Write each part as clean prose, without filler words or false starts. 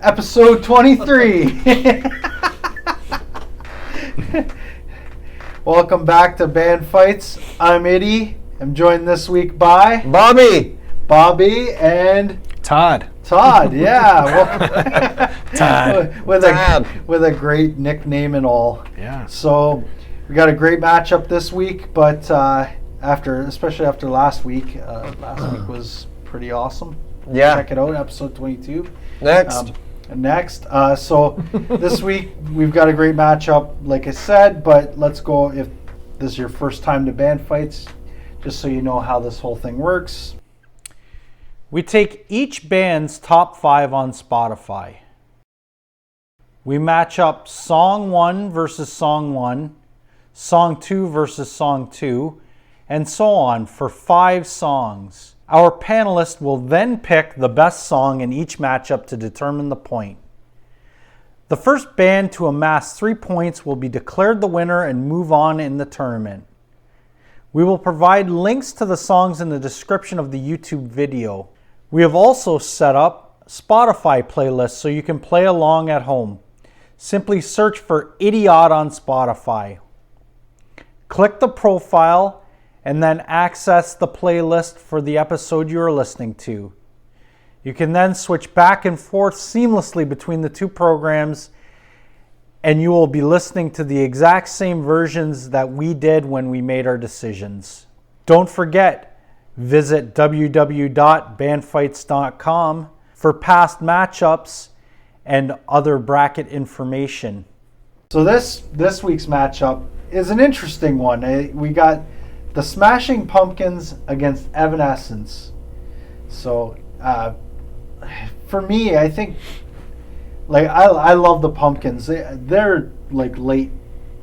Episode 23. Welcome back to Band Fights. I'm Itty. I'm joined this week by Bobby, and Todd, yeah. Todd. with a great nickname and all. Yeah. So we got a great matchup this week, but especially after last week. Last week was pretty awesome. Yeah. Check it out, episode 22. Next. So this week we've got a great matchup, like I said, but let's go, if this is your first time to Band Fights, just so you know how this whole thing works. We take each band's top 5 on Spotify. We match up song 1 versus song 1, song 2 versus song 2, and so on for 5 songs. Our panelist will then pick the best song in each matchup to determine the point. The first band to amass 3 points will be declared the winner and move on in the tournament. We will provide links to the songs in the description of the YouTube video. We have also set up Spotify playlists so you can play along at home. Simply search for Idiot on Spotify. Click the profile and then access the playlist for the episode you are listening to. You can then switch back and forth seamlessly between the two programs, and you will be listening to the exact same versions that we did when we made our decisions. Don't forget, visit www.bandfights.com for past matchups and other bracket information. So this week's matchup is an interesting one. We got the Smashing Pumpkins against Evanescence. So, for me, I think, like, I love the Pumpkins. They're like late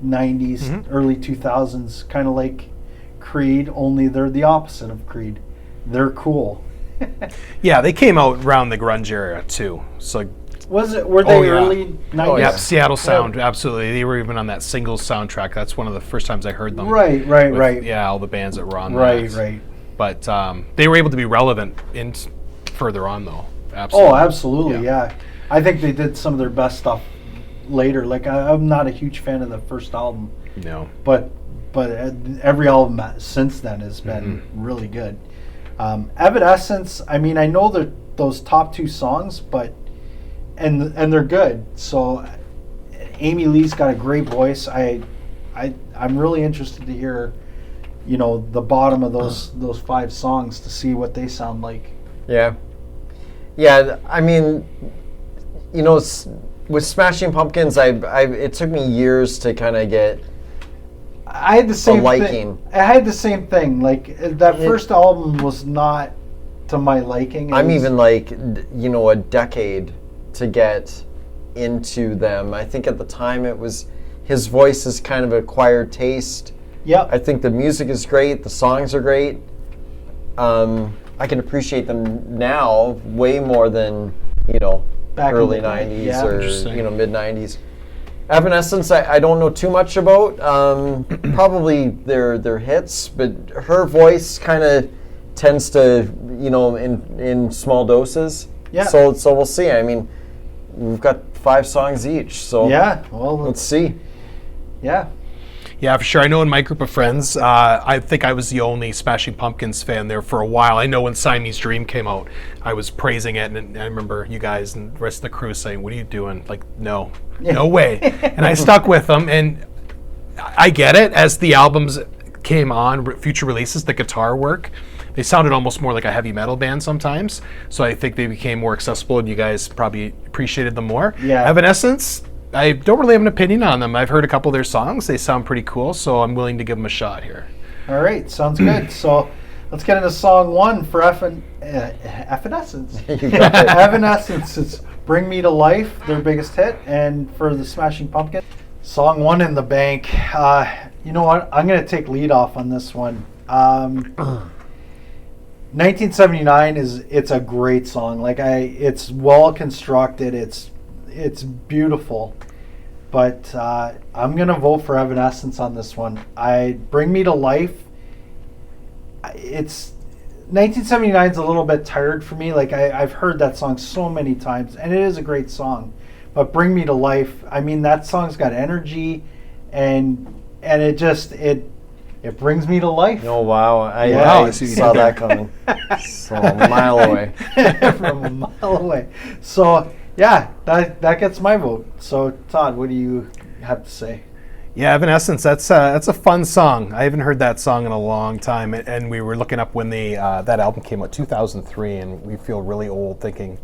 90s, early 2000s, kind of like Creed, only they're the opposite of Creed. They're cool. Yeah, they came out around the grunge era too. So Were they early 90s? Oh yeah, Seattle Sound, absolutely. They were even on that Singles soundtrack. That's one of the first times I heard them. Right. Yeah, all the bands that were on that. Right. But they were able to be relevant further on though. Absolutely. Oh, absolutely, yeah. I think they did some of their best stuff later. Like, I'm not a huge fan of the first album. No. But every album since then has been really good. Evanescence, I mean, I know those top 2 songs, but and they're good. So Amy Lee's got a great voice. I'm really interested to hear, the bottom of those 5 songs to see what they sound like. Yeah. I mean, with Smashing Pumpkins, it took me years to kind of get. I had the same liking. I had the same thing. Like, that first album was not to my liking. I'm even like, a decade to get into them. I think at the time it was, his voice is kind of acquired taste. Yeah. I think the music is great. The songs are great. I can appreciate them now way more than, back early in the 90s or, mid 90s. Evanescence, I don't know too much about. Probably their hits, but her voice kind of tends to, in small doses. Yeah. So we'll see. I mean, we've got 5 songs each, so yeah. Well, let's see. Yeah. Yeah, for sure. I know in my group of friends, I think I was the only Smashing Pumpkins fan there for a while. I know when Siamese Dream came out, I was praising it, and I remember you guys and the rest of the crew saying, "What are you doing?" Like, no way. And I stuck with them, and I get it. As the albums came on, future releases, the guitar work, they sounded almost more like a heavy metal band sometimes. So I think they became more accessible, and you guys probably appreciated them more. Yeah. Evanescence, I don't really have an opinion on them. I've heard a couple of their songs. They sound pretty cool, so I'm willing to give them a shot here. All right, sounds good. So let's get into song 1 for Evanescence. Evanescence, it's Bring Me to Life, their biggest hit, and for the Smashing Pumpkins, song 1 in the bank. You know what? I'm going to take lead off on this one. 1979 it's a great song. Like, it's well constructed. It's it's beautiful. But I'm going to vote for Evanescence on this one. Bring Me to Life. It's 1979 is a little bit tired for me. Like I've heard that song so many times, and it is a great song. But Bring Me to Life, I mean, that song's got energy, and it brings me to life. Oh wow! I saw that coming. So a mile away. From a mile away. So yeah, that gets my vote. So Todd, what do you have to say? Yeah, Evanescence. That's a fun song. I haven't heard that song in a long time, and we were looking up when that album came out, 2003, and we feel really old thinking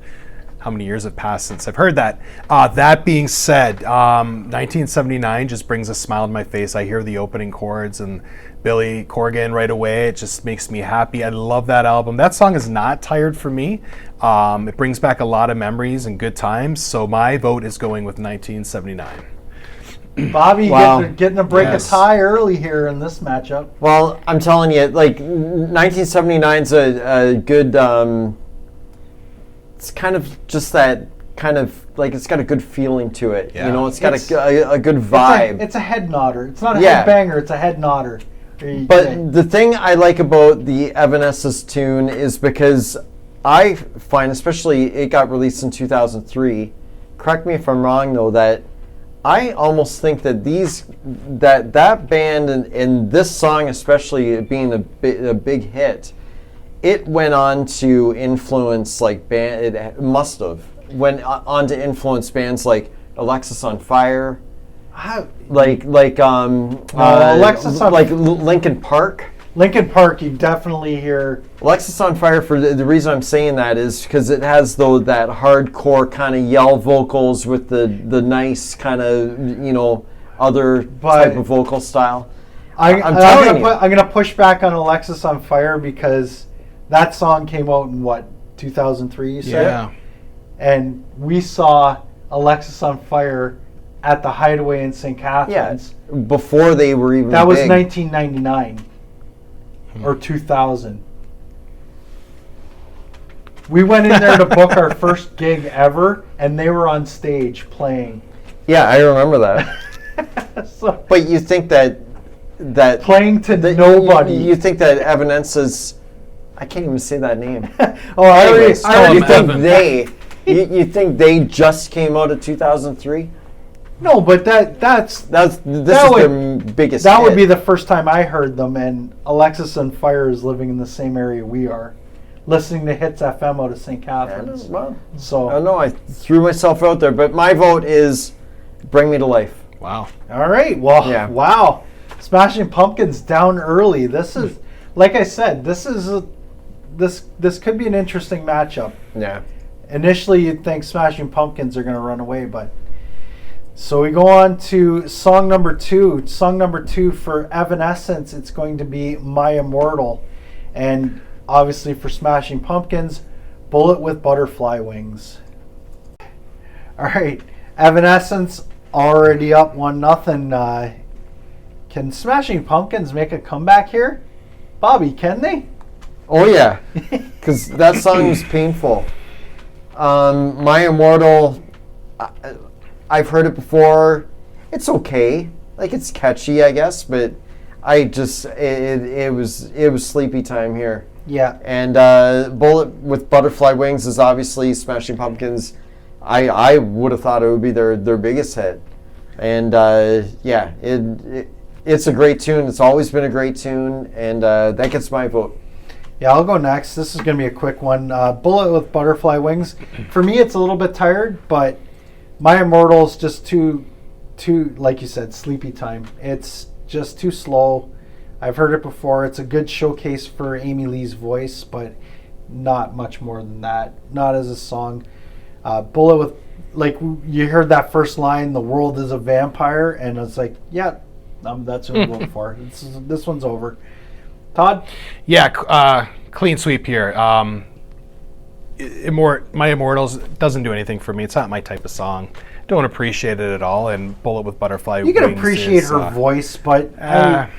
how many years have passed since I've heard that. That being said, 1979 just brings a smile to my face. I hear the opening chords and Billy Corgan right away. It just makes me happy. I love that album. That song is not tired for me. It brings back a lot of memories and good times. So my vote is going with 1979. Bobby Wow. getting to break Yes. a tie early here in this matchup. Well, I'm telling you, like 1979's a good. It's kind of just that kind of like it's got a good feeling to it. Yeah. You know, it's got It's- a good vibe. It's a head nodder. It's not a Yeah. head banger. It's a head nodder. But the thing I like about the Evanescence tune is because I find, especially it got released in 2003. Correct me if I'm wrong, though. That I almost think that that band and this song, especially it being a big hit, it went on to influence like band. It must have went on to influence bands like Alexis on Fire. Alexis on like Linkin Park. Linkin Park, you definitely hear. Alexis on Fire, for the reason I'm saying that is because it has that hardcore kind of yell vocals with the nice kind of other type of vocal style. I'm gonna push back on Alexis on Fire because that song came out in what 2003. You said, Yeah. and we saw Alexis on Fire at the Hideaway in St. Catharines. Yeah, before they were even That was big. 1999 or 2000. We went in there to book our first gig ever, and they were on stage playing. Yeah, I remember that. So, But you think that playing to nobody. You think that Evanescence? I can't even say that name. Anyways, you think you think they just came out of 2003? No, but this is their biggest. That hit. would be the first time I heard them, and Alexis on Fire is living in the same area we are, listening to Hits FM out of St. Catharines. Well, So, I don't know. I threw myself out there, but my vote is "Bring Me to Life." Wow. all right, well, Yeah. wow, Smashing Pumpkins down early. This is, like I said, this could be an interesting matchup. Yeah. Initially, you'd think Smashing Pumpkins are going to run away, but. So we go on to song number 2. Song number 2 for Evanescence, it's going to be My Immortal. And obviously for Smashing Pumpkins, Bullet with Butterfly Wings. All right, Evanescence already up 1-0. Can Smashing Pumpkins make a comeback here? Bobby, can they? Oh yeah, because that song was painful. My Immortal. I've heard it before. It's okay. Like it's catchy, I guess, but I just it was sleepy time here. Yeah. And Bullet with Butterfly Wings is obviously Smashing Pumpkins. I would have thought it would be their biggest hit. And yeah, it's a great tune. It's always been a great tune, and that gets my vote. Yeah, I'll go next. This is going to be a quick one. Bullet with Butterfly Wings. For me, it's a little bit tired, but My Immortal's just too, like you said, sleepy time. It's just too slow. I've heard it before. It's a good showcase for Amy Lee's voice, but not much more than that. Not as a song. Bullet with, like, you heard that first line, "The world is a vampire," and it's like, yeah, that's what I'm going for. This one's over. Todd? Yeah, clean sweep here. My Immortals doesn't do anything for me. It's not my type of song. Don't appreciate it at all. And Bullet with Butterfly You can Wings appreciate is, her voice, but yeah.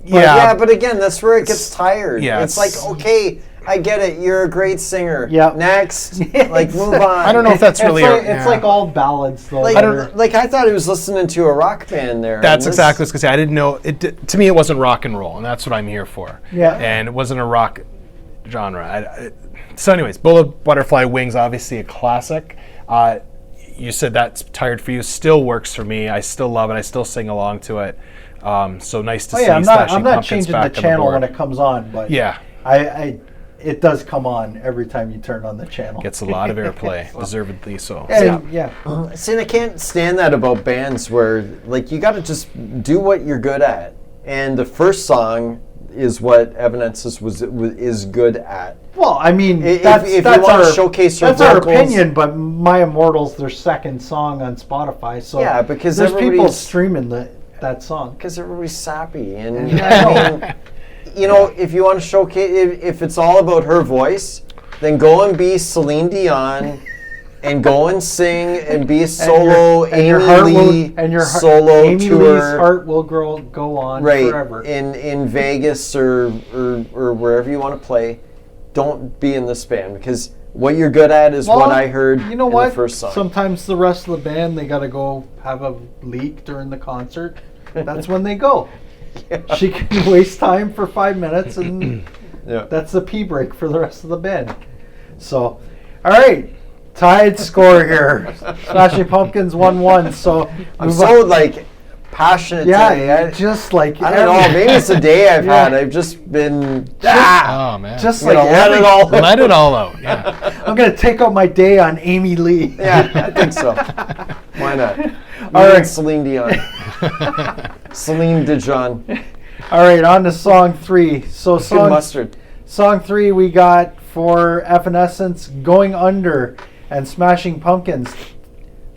Yeah, but again, that's where it gets tired. Yeah, it's like, okay, I get it. You're a great singer. Yep. Next. Like, move on. I don't know if that's really. It's like all ballads, though. Like, I thought he was listening to a rock band there. That's exactly what I was going to say. I didn't know. To me, it wasn't rock and roll, and that's what I'm here for. Yeah. And it wasn't a rock genre. So anyways, Bullet Butterfly Wings, obviously a classic. You said that's tired for you. Still works for me. I still love it. I still sing along to it. So nice to see I'm Smashing not Pumpkins changing back the on channel board. when it comes on, but Yeah. It does come on every time you turn on the channel. Gets a lot of airplay, deservedly so. See, I can't stand that about bands where, like, you got to just do what you're good at. And the first song is what Evanescence is good at. Well, I mean, If that's you want our, to showcase your that's our vocals, opinion, but My Immortal's their second song on Spotify, so Yeah, because there's people everybody's- streaming that song. because everybody's sappy. And Yeah, I mean, you know, if you want to showcase, if it's all about her voice, then go and be Celine Dion, and go and sing and be a solo Amy Lee solo Amy tour. Lee's heart will go on forever. in Vegas or wherever you want to play. Don't be in this band, because what you're good at is what I heard You know in what? the first song. Sometimes the rest of the band, they got to go have a leak during the concert. That's when they go. She can waste time for 5 minutes, and that's the pee break for the rest of the band. So, all right, tied score here. Smashing Pumpkins 1-1. So I'm so like passionate today. just like I don't know. Maybe it's a day I've had. I've just been Oh man. just you like know, let it all. Let it all out. Yeah. I'm gonna take out my day on Amy Lee. Yeah, I think so. Why not? All right. Celine Dion. Celine Dijon. All right, on to song 3. So Good mustard. Song 3 we got for Evanescence, Going Under, and Smashing Pumpkins.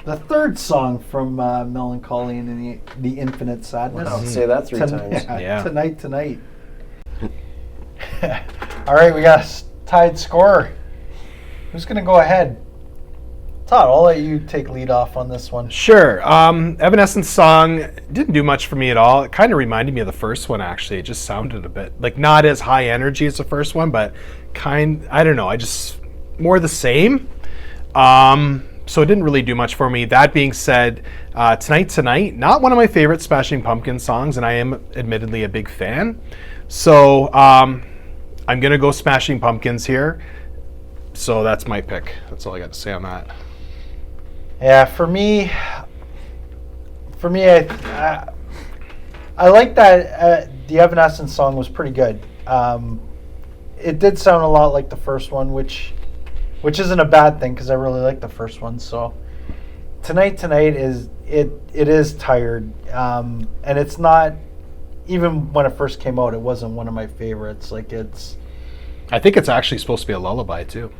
The third song from Melancholy and the Infinite Sadness. Wow, say that 3 times. Yeah. Tonight. All right, we got a tied score. Who's going to go ahead? Todd, I'll let you take lead off on this one. Sure. Evanescence song didn't do much for me at all. It kind of reminded me of the first one, actually. It just sounded a bit, like, not as high energy as the first one, but I don't know, I just, more the same. So it didn't really do much for me. That being said, Tonight, not one of my favorite Smashing Pumpkins songs, and I am admittedly a big fan. So I'm going to go Smashing Pumpkins here. So that's my pick. That's all I got to say on that. Yeah, for me, I like that the Evanescence song was pretty good. It did sound a lot like the first one, which isn't a bad thing because I really like the first one. So Tonight is tired, and it's not, even when it first came out, it wasn't one of my favorites. Like I think it's actually supposed to be a lullaby too.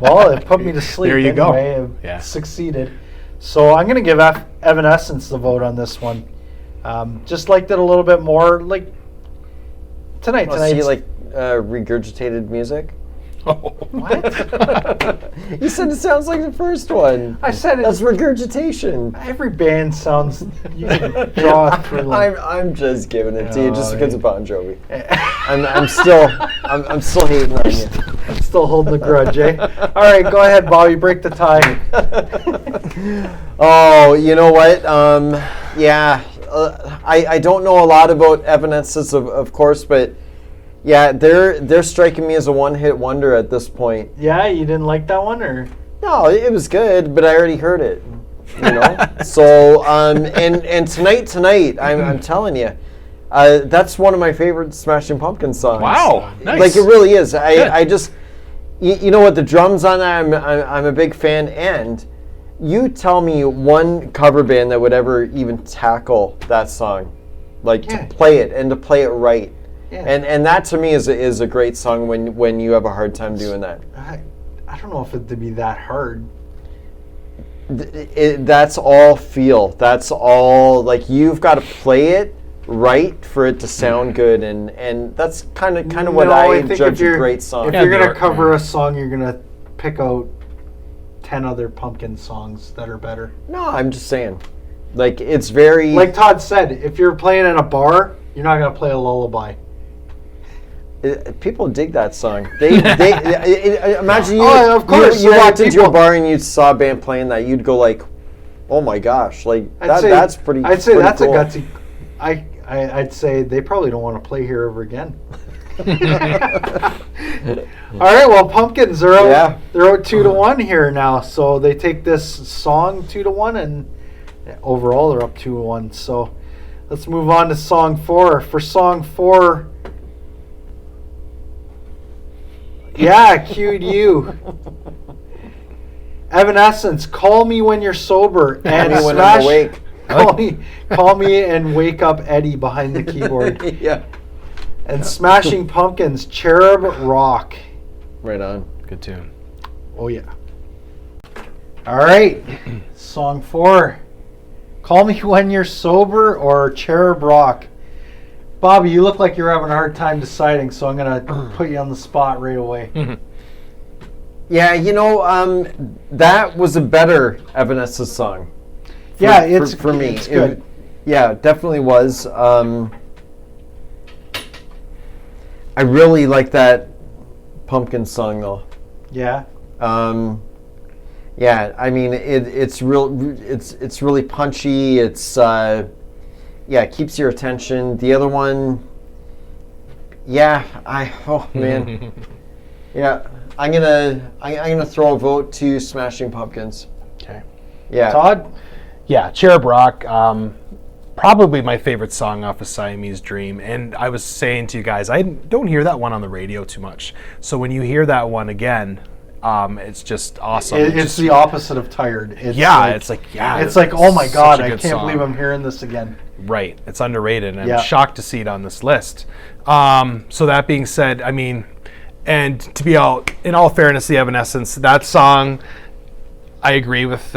Well, it put me to sleep. There you go. It Yeah. succeeded. So I'm going to give Evanescence the vote on this one. Just liked it a little bit more. Like Tonight. See, like regurgitated music. What? You said it sounds like the first one. I said that's regurgitation. Every band sounds. You can draw through. I'm just giving it to you just because of Bon Jovi. I'm still hating on you. I'm still holding the grudge, eh? All right, go ahead, Bobby. Break the tie. Oh, you know what? I don't know a lot about Evanescence, of course, but yeah, they're striking me as a one-hit wonder at this point. Yeah, you didn't like that one, or? No, it was good, but I already heard it. You know. So and tonight, I'm telling you, that's one of my favorite Smashing Pumpkins songs. Wow, nice. Like, it really is. I just, you know what, the drums on that, I'm a big fan. And you tell me one cover band that would ever even tackle that song, like to play it and to play it right. Yeah. And that to me is a great song when you have a hard time doing that. I don't know if it'd be that hard. That's all feel. That's all, like, you've got to play it right for it to sound good, and that's kind of what I judge a great song. If you're gonna cover a song, you're gonna pick out 10 other Pumpkin songs that are better. No, I'm just saying, like, it's very, like Todd said, if you're playing in a bar, you're not gonna play a lullaby. People dig that song. They imagine you. Oh, of course, you yeah, walked into people- a bar and you saw a band playing that. You'd go like, "Oh my gosh!" Like that's pretty. I'd say pretty that's cool. a gutsy. I'd say they probably don't want to play here ever again. All right, well, Pumpkins are out. Yeah. They're out 2-1 here now, so they take this song 2-1, and overall they're up 2-1. So let's move on to song 4. For song 4, yeah, cued you. Evanescence, Call Me When You're Sober, and Me When Smash. I'm Awake. Call me and Wake Up Eddie behind the keyboard. Yeah. And Smashing Pumpkins, Cherub Rock. Right on. Good tune. Oh, yeah. All right. Song 4. Call Me When You're Sober or Cherub Rock. Bobby, you look like you're having a hard time deciding, so I'm going to put you on the spot right away. Yeah, that was a better Evanescence song. For me. It's good. Yeah, it definitely was. I really like that Pumpkin song though. Yeah. Yeah, I mean it's really punchy. It's it keeps your attention. The other one, man. Yeah, I'm gonna throw a vote to Smashing Pumpkins. Okay. Yeah. Todd? Yeah, Cherub Rock, probably my favorite song off of Siamese Dream. And I was saying to you guys, I don't hear that one on the radio too much. So when you hear that one again, it's just awesome. It's the opposite of tired. It's it's like, oh my such God, a I good can't song. believe I'm hearing this again. Right, it's underrated, and Yeah. I'm shocked to see it on this list. So that being said, I mean, and to be in all fairness, the Evanescence, that song, I agree with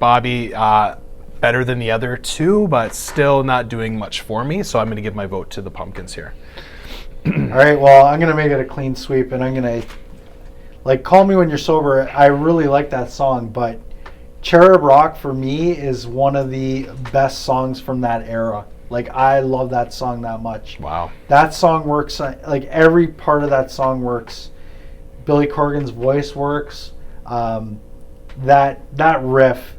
Bobby, better than the other two, but still not doing much for me. So I'm going to give my vote to the Pumpkins here. All right, well, I'm going to make it a clean sweep, and I'm going to, Call Me When You're Sober. I really like that song, but Cherub Rock, for me, is one of the best songs from that era. I love that song that much. Wow. That song works, every part of that song works. Billy Corgan's voice works. That riff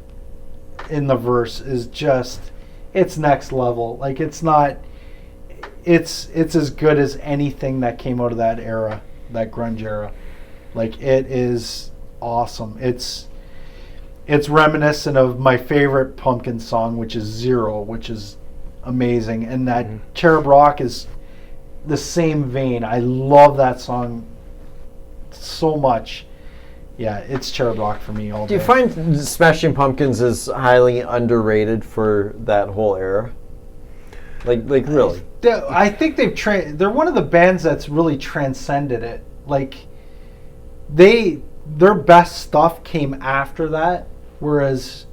in the verse is just, it's next level. It's as good as anything that came out of that era, that grunge era. It is awesome. It's reminiscent of my favorite Pumpkin song, which is Zero, which is amazing. And that Cherub Rock is the same vein. I love that song so much. Yeah, it's Cherub Rock for me all day. Do you find Smashing Pumpkins is highly underrated for that whole era? Really? I think they're one of the bands that's really transcended it. Their best stuff came after that, whereas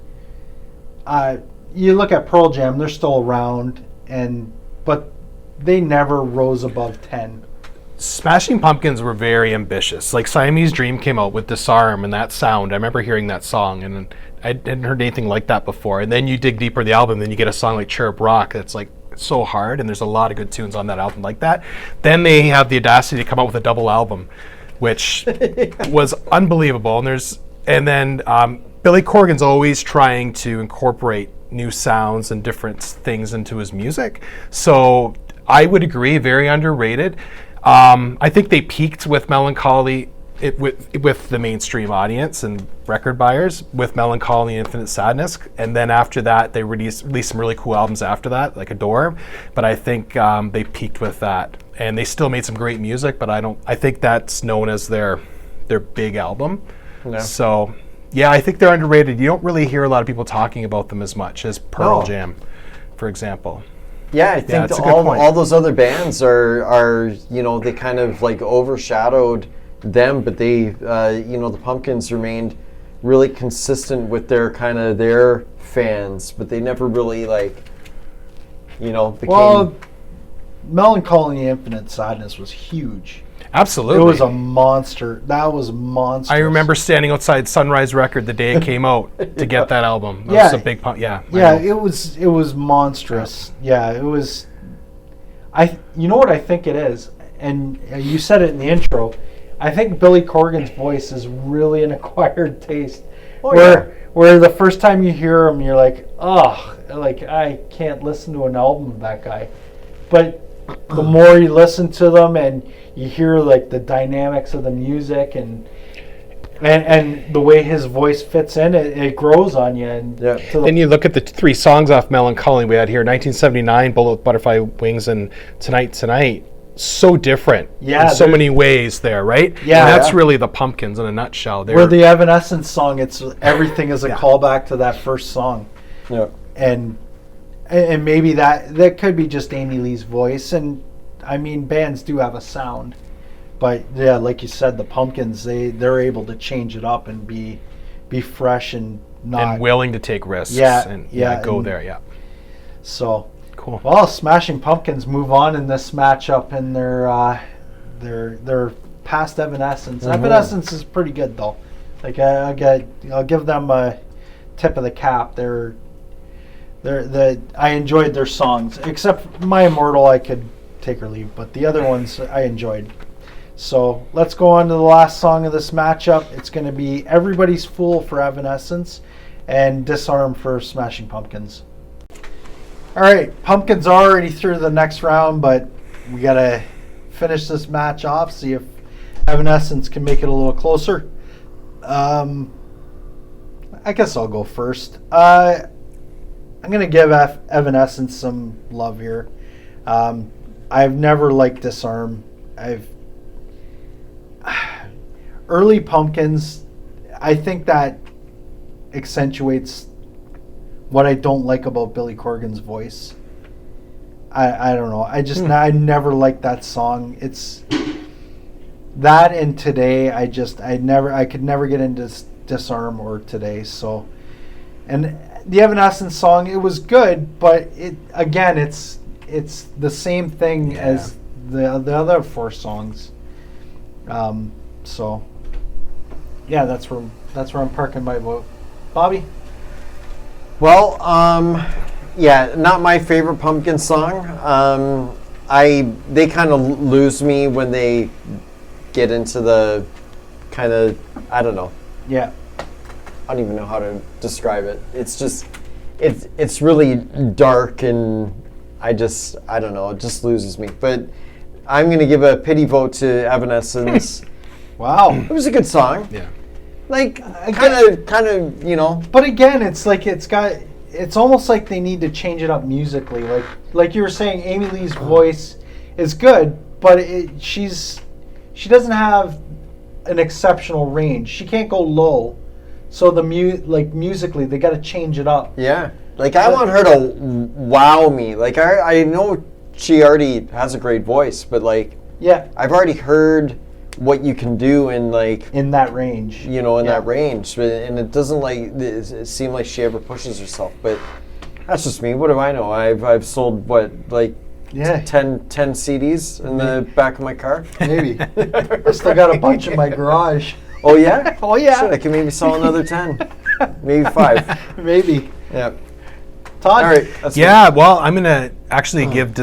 you look at Pearl Jam, they're still around, but they never rose above 10. Smashing Pumpkins were very ambitious. Siamese Dream came out with Disarm and that sound. I remember hearing that song, and I hadn't heard anything like that before. And then you dig deeper in the album, then you get a song like Cherub Rock that's so hard, and there's a lot of good tunes on that album like that. Then they have the audacity to come out with a double album, which was unbelievable. And then Billy Corgan's always trying to incorporate new sounds and different things into his music. So I would agree, very underrated. I think they peaked with Melancholy with the mainstream audience and record buyers with Melancholy and Infinite Sadness, and then after that they released some really cool albums after that, like Adore. But I think they peaked with that, and they still made some great music. But I think that's known as their big album. Yeah. So yeah, I think they're underrated. You don't really hear a lot of people talking about them as much as Pearl Jam, for example. Yeah, I think all those other bands are they kind of overshadowed them, but they the Pumpkins remained really consistent with their fans, but they never really became. Well, Melancholy and Infinite Sadness was huge. Absolutely. It was a monster. That was monstrous. I remember standing outside Sunrise Record the day it came out to get that album. That was a big pump. Yeah. Yeah, it was monstrous. Yeah, it was. You know what I think it is, and you said it in the intro, I think Billy Corgan's voice is really an acquired taste. Where the first time you hear him, you're like, oh, like I can't listen to an album of that guy. But the more you listen to them and you hear like the dynamics of the music and the way his voice fits in, it grows on you. And then you look at the 3 songs off Melancholy we had here, 1979, Bullet with Butterfly Wings, and Tonight. So different in so many ways there, right? Yeah. And that's really the Pumpkins in a nutshell. Where the Evanescence song, everything is a callback to that first song. Yeah. And maybe that could be just Amy Lee's voice. And I mean, bands do have a sound. But yeah, like you said, the Pumpkins, they're able to change it up and be fresh and not... And willing to take risks. Go there, yeah. So... Cool. Well, Smashing Pumpkins move on in this matchup in their past Evanescence. Mm-hmm. Evanescence is pretty good though. Like I'll give them a tip of the cap. I enjoyed their songs, except My Immortal I could take or leave, but the other ones I enjoyed. So let's go on to the last song of this matchup. It's going to be Everybody's Fool for Evanescence and Disarm for Smashing Pumpkins. All right, Pumpkins are already through the next round, but we got to finish this match off, see if Evanescence can make it a little closer. I guess I'll go first. I'm going to give Evanescence some love here. I've never liked Disarm. Early Pumpkins, I think that accentuates what I don't like about Billy Corgan's voice. I don't know. I never liked that song. It's that and Today. I could never get into Disarm or Today. So, and the Evanescence song, it was good, but it's the same thing as the other 4 songs. So, yeah, that's where I'm parking my vote. Bobby. Well, not my favorite Pumpkin song. They kind of lose me when they get into the kind of, I don't know. Yeah. I don't even know how to describe it. It's just, it's really dark and I don't know, it just loses me. But I'm going to give a pity vote to Evanescence. Wow. It was a good song. Yeah. Like, kind of, you know. But again, it's almost like they need to change it up musically. Like you were saying, Amy Lee's voice is good, but she doesn't have an exceptional range. She can't go low. So musically, they got to change it up. Yeah. Like, I want her to wow me. Like, I know she already has a great voice, but like, yeah, I've already heard what you can do in that range, that range, and it doesn't seem like she ever pushes herself. But that's just me. What do I know? I've sold 10 CDs in the back of my car. Maybe. I still got a bunch in my garage. Oh yeah. Oh yeah. Shit, I can maybe sell another 10, maybe 5. Maybe. Yeah. Todd. All right. Well, I'm going to actually give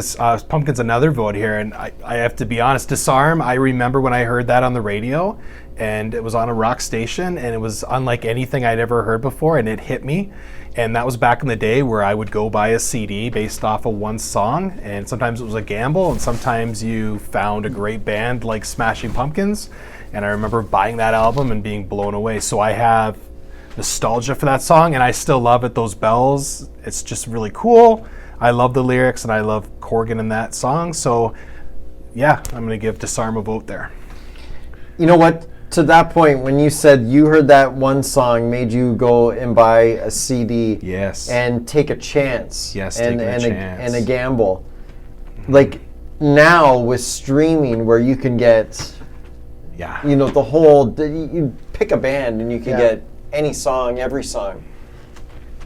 Pumpkins another vote here. And I have to be honest, Disarm, I remember when I heard that on the radio, and it was on a rock station, and it was unlike anything I'd ever heard before, and it hit me. And that was back in the day where I would go buy a CD based off of one song, and sometimes it was a gamble, and sometimes you found a great band like Smashing Pumpkins. And I remember buying that album and being blown away. So I have nostalgia for that song, and I still love it. Those bells, it's just really cool. I love the lyrics, and I love Corgan in that song. So, yeah, I'm going to give Disarm a vote there. You know what? To that point, when you said you heard that one song made you go and buy a CD, yes, and take a chance, yes, and a gamble. Like now with streaming, where you can get, the whole. You pick a band and you can get any song, every song.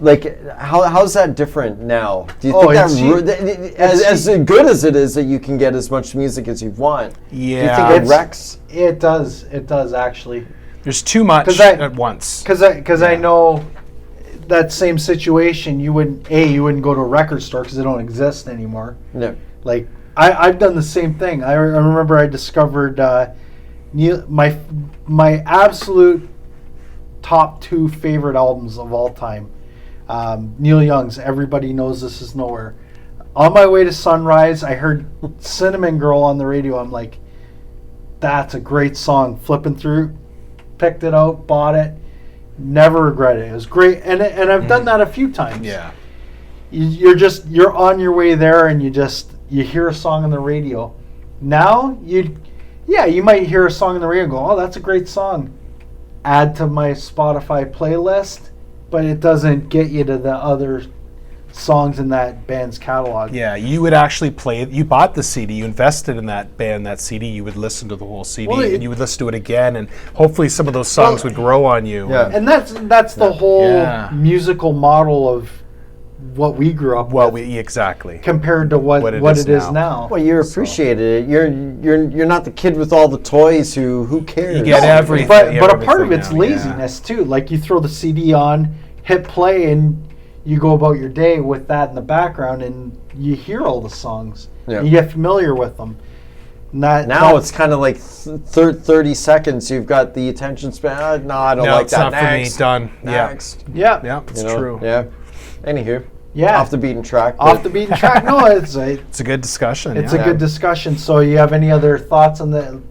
Like, how's that different now? Do you think as good as it is that you can get as much music as you want? Yeah, do you think it wrecks? It does. It does actually. There's too much at once. Because I know that same situation. You wouldn't go to a record store because they don't exist anymore. No. Like I've done the same thing. I remember I discovered Neil, my absolute top 2 favorite albums of all time. Neil Young's Everybody Knows This Is Nowhere. On my way to Sunrise, I heard Cinnamon Girl on the radio. I'm like, that's a great song. Flipping through, picked it out, bought it. Never regret it. It was great, and I've done that a few times. Yeah. You're on your way there, and you hear a song on the radio. Now you might hear a song on the radio and go, oh, that's a great song. Add to my Spotify playlist, but it doesn't get you to the other songs in that band's catalog. Yeah, you would actually play. You bought the CD. You invested in that band, that CD. You would listen to the whole CD, and you would listen to it again, and hopefully some of those songs would grow on you. Yeah, and that's the whole musical model of what we grew up with. Exactly. Compared to what it is now. Well, you appreciated it. You're not the kid with all the toys who cares. You get everything. But a part of it's laziness too. Like you throw the CD on, hit play, and you go about your day with that in the background, and you hear all the songs. Yeah. You get familiar with them. Now it's kind of like 30 seconds. You've got the attention span. No, I don't like that. Not Next. For me. Done. Next. Yeah, it's true. Yeah. Anywho. Yeah. Off the beaten track. Off the beaten track. No, it's a good discussion. It's a good discussion. So you have any other thoughts on the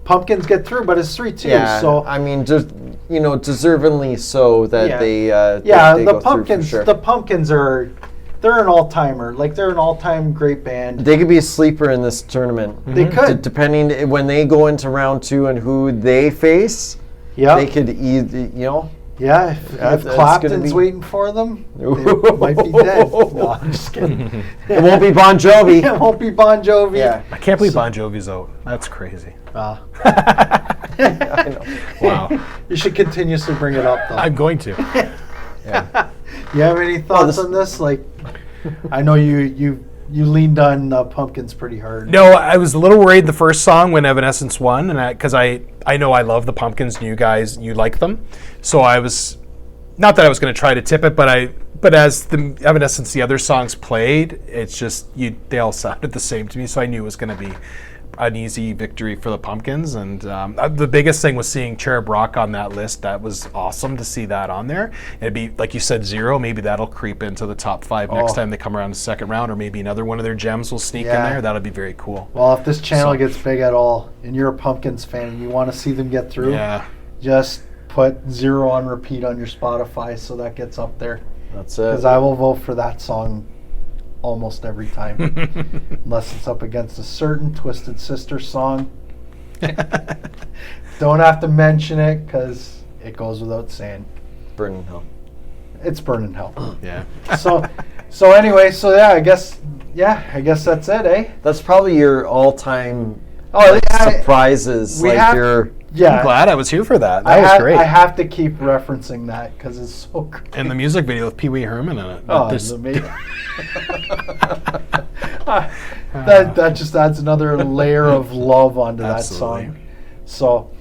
Pumpkins get through, but it's 3-2. Yeah. So I mean, just deservingly so that they the go Pumpkins. Through for sure. The Pumpkins they're an all-timer. Like they're an all-time great band. They could be a sleeper in this tournament. Mm-hmm. They could, depending when they go into round 2 and who they face. Yeah, they could either Yeah, if Clapton's waiting for them, they might be dead. No, I'm just kidding. It won't be Bon Jovi. It won't be Bon Jovi. Yeah. I can't believe Bon Jovi's out. That's crazy. I know. Wow. You should continuously bring it up, though. I'm going to. Yeah. You have any thoughts on this? Like, I know you leaned on Pumpkins pretty hard. No, I was a little worried the first song when Evanescence won, and because I know I love the Pumpkins, and you like them, so I was not that I was going to try to tip it, but as the Evanescence, the other songs played, it's just they all sounded the same to me, so I knew it was going to be an easy victory for the Pumpkins. And the biggest thing was seeing Cherub Rock on that list. That was awesome to see that on there. It'd be, like you said, 0. Maybe that'll creep into the top 5 next time they come around the second round, or maybe another one of their gems will sneak in there. That'll be very cool. Well, if this channel gets big at all, and you're a Pumpkins fan and you want to see them get through, just put 0 on repeat on your Spotify so that gets up there. That's it. Because I will vote for that song almost every time, unless it's up against a certain Twisted Sister song. Don't have to mention it because it goes without saying. Burning hell. It's burning hell. Yeah. So anyway, I guess that's it, eh? That's probably your all-time surprises. I'm glad I was here for that. That was great. I have to keep referencing that because it's so great. And the music video with Pee Wee Herman in it. Oh, it's amazing. That just adds another layer of love onto that song. So,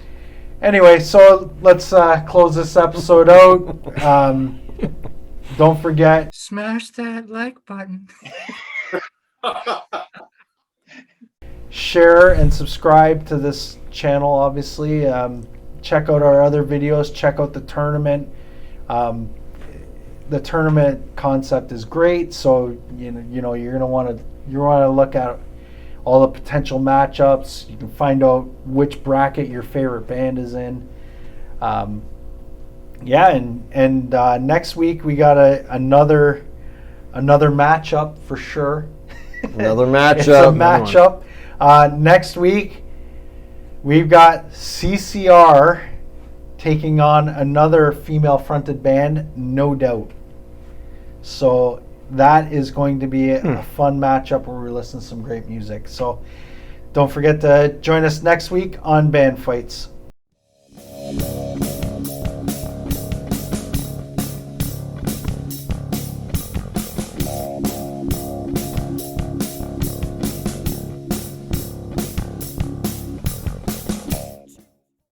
anyway, let's close this episode out. Don't forget, smash that like button. Share and subscribe to this channel, obviously. Check out our other videos. Check out the tournament. The tournament concept is great, so you're gonna want to look at all the potential matchups. You can find out which bracket your favorite band is in. And next week we got another matchup for sure. Another matchup. It's a matchup. Next week, we've got CCR taking on another female-fronted band, No Doubt. So that is going to be a fun matchup where we listen to some great music. So don't forget to join us next week on Band Fights.